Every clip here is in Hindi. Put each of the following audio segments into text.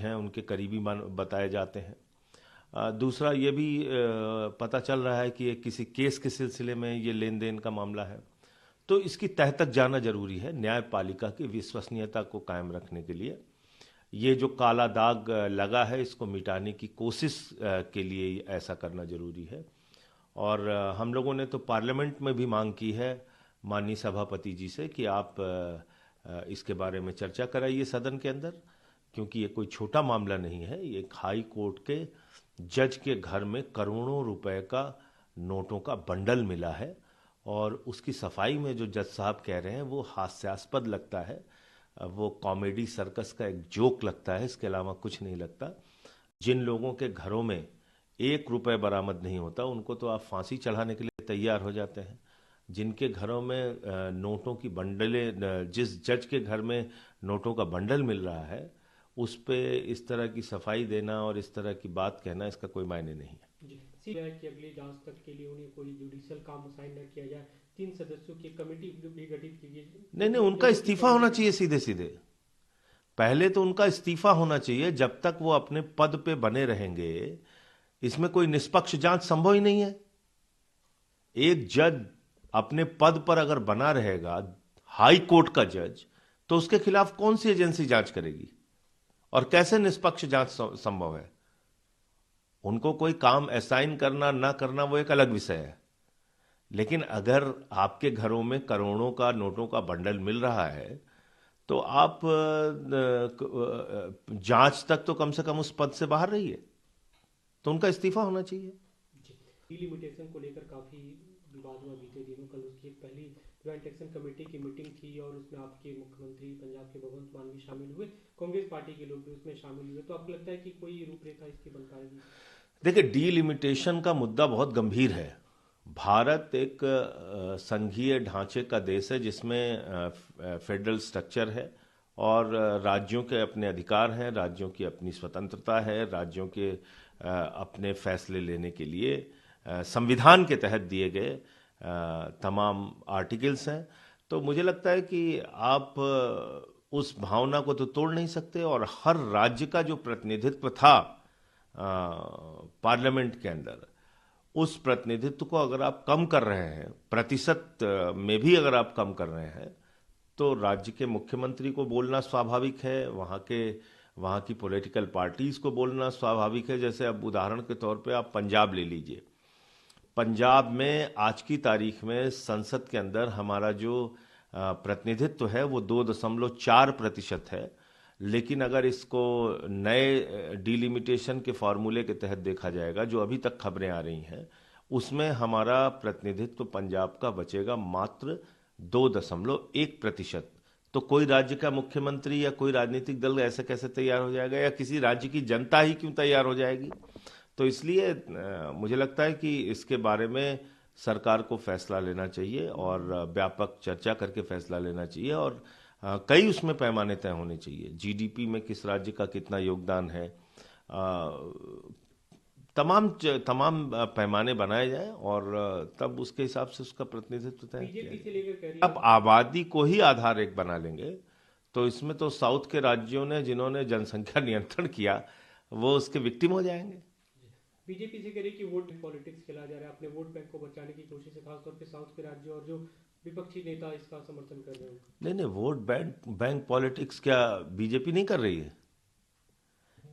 हैं उनके करीबी बताए जाते हैं। दूसरा ये भी पता चल रहा है कि ये किसी केस के सिलसिले में ये लेन देन का मामला है। तो इसकी तह तक जाना जरूरी है न्यायपालिका की विश्वसनीयता को कायम रखने के लिए। ये जो काला दाग लगा है इसको मिटाने की कोशिश के लिए ऐसा करना जरूरी है। और हम लोगों ने तो पार्लियामेंट में भी मांग की है माननीय सभापति जी से कि आप इसके बारे में चर्चा कराइए सदन के अंदर, क्योंकि ये कोई छोटा मामला नहीं है। ये एक हाई कोर्ट के जज के घर में करोड़ों रुपए का नोटों का बंडल मिला है और उसकी सफाई में जो जज साहब कह रहे हैं वो हास्यास्पद लगता है, वो कॉमेडी सर्कस का एक जोक लगता है, इसके अलावा कुछ नहीं लगता। जिन लोगों के घरों में 1 रुपए बरामद नहीं होता उनको तो आप फांसी चढ़ाने के लिए तैयार हो जाते हैं। जिनके घरों में नोटों की बंडले, जिस जज के घर में नोटों का बंडल मिल रहा है उस पे इस तरह की सफाई देना और इस तरह की बात कहना, इसका कोई मायने नहीं है। जी, सीबीआई की अगली जांच तक के लिए उन्हें कोई जुडिशियल काम असाइन न किया जाए, 3 सदस्यों की कमेटी भी गठित की गई। नहीं, उनका इस्तीफा होना चाहिए सीधे सीधे। पहले तो उनका इस्तीफा होना चाहिए। जब तक वो अपने पद पे बने रहेंगे इसमें कोई निष्पक्ष जांच संभव ही नहीं है। एक जज अपने पद पर अगर बना रहेगा, हाई कोर्ट का जज, तो उसके खिलाफ कौन सी एजेंसी जांच करेगी और कैसे निष्पक्ष जांच संभव है? उनको कोई काम असाइन करना ना करना वो एक अलग विषय है, लेकिन अगर आपके घरों में करोड़ों का नोटों का बंडल मिल रहा है तो आप जांच तक तो कम से कम उस पद से बाहर रहिए। तो उनका इस्तीफा होना चाहिए। डिलिमिटेशन को लेकर काफी विवाद हुआ बीते दिनों। कल उसकी एक पहली ज्वाइंट एक्शन कमेटी की मीटिंग थी और उसमें आपके मुख्यमंत्री पंजाब के भगवंत मान भी शामिल हुए, कांग्रेस पार्टी के लोग भी उसमें शामिल हुए। तो आपको लगता है कि कोई रूपरेखा इसकी बन पाएगी? देखिए, डीलिमिटेशन का मुद्दा बहुत गंभीर है। भारत एक संघीय ढांचे का देश है जिसमें फेडरल स्ट्रक्चर है और राज्यों के अपने अधिकार हैं, राज्यों की अपनी स्वतंत्रता है, राज्यों के अपने फैसले लेने के लिए संविधान के तहत दिए गए तमाम आर्टिकल्स हैं। तो मुझे लगता है कि आप उस भावना को तो तोड़ नहीं सकते और हर राज्य का जो प्रतिनिधित्व था पार्लियामेंट के अंदर, उस प्रतिनिधित्व को अगर आप कम कर रहे हैं, प्रतिशत में भी अगर आप कम कर रहे हैं, तो राज्य के मुख्यमंत्री को बोलना स्वाभाविक है, वहाँ की पॉलिटिकल पार्टीज को बोलना स्वाभाविक है। जैसे अब उदाहरण के तौर पे आप पंजाब ले लीजिए। पंजाब में आज की तारीख में संसद के अंदर हमारा जो प्रतिनिधित्व है वो 2.4% है, लेकिन अगर इसको नए डीलिमिटेशन के फॉर्मूले के तहत देखा जाएगा, जो अभी तक खबरें आ रही हैं, उसमें हमारा प्रतिनिधित्व पंजाब का बचेगा मात्र 2.1%। तो कोई राज्य का मुख्यमंत्री या कोई राजनीतिक दल ऐसे कैसे तैयार हो जाएगा, या किसी राज्य की जनता ही क्यों तैयार हो जाएगी? तो इसलिए मुझे लगता है कि इसके बारे में सरकार को फैसला लेना चाहिए और व्यापक चर्चा करके फैसला लेना चाहिए और कई उसमें पैमाने तय होने चाहिए। जीडीपी में किस राज्य का कितना योगदान है, तमाम पैमाने बनाए जाएं और तब उसके हिसाब से उसका प्रतिनिधित्व तय किया। अब आबादी को ही आधार एक बना लेंगे तो इसमें तो साउथ के राज्यों ने जिन्होंने जनसंख्या नियंत्रण किया वो उसके विक्टिम हो जाएंगे। बीजेपी से कह रही कि वोट पॉलिटिक्स खेला जा रहा है, अपने वोट बैंक को बचाने की कोशिश है, खासतौर पे साउथ के राज्य और जो विपक्षी नेता इसका समर्थन कर रहे हैं। नहीं, वोट बैंक पॉलिटिक्स क्या बीजेपी नहीं कर रही है?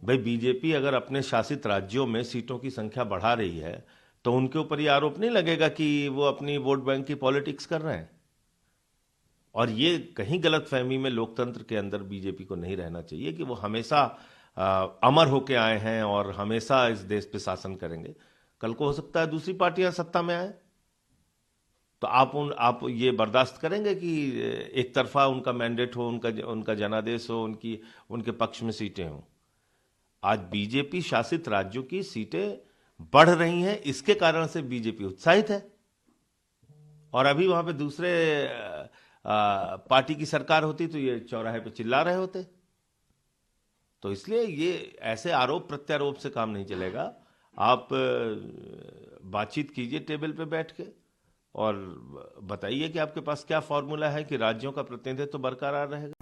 भाई, बीजेपी अगर अपने शासित राज्यों में सीटों की संख्या बढ़ा रही है तो उनके ऊपर ये आरोप नहीं लगेगा कि वो अपनी वोट बैंक की पॉलिटिक्स कर रहे हैं। और ये कहीं गलतफहमी में लोकतंत्र के अंदर बीजेपी को नहीं रहना चाहिए कि वो हमेशा अमर होके आए हैं और हमेशा इस देश पे शासन करेंगे। कल को हो सकता है दूसरी पार्टियां सत्ता में आए, तो आप ये बर्दाश्त करेंगे कि एक तरफा उनका मैंडेट हो, उनका जनादेश हो, उनके पक्ष में सीटें हों? आज बीजेपी शासित राज्यों की सीटें बढ़ रही हैं, इसके कारण से बीजेपी उत्साहित है और अभी वहां पे दूसरे पार्टी की सरकार होती तो ये चौराहे पे चिल्ला रहे होते। तो इसलिए ये ऐसे आरोप प्रत्यारोप से काम नहीं चलेगा। आप बातचीत कीजिए टेबल पे बैठ के और बताइए कि आपके पास क्या फॉर्मूला है कि राज्यों का प्रतिनिधित्व बरकरार रहेगा।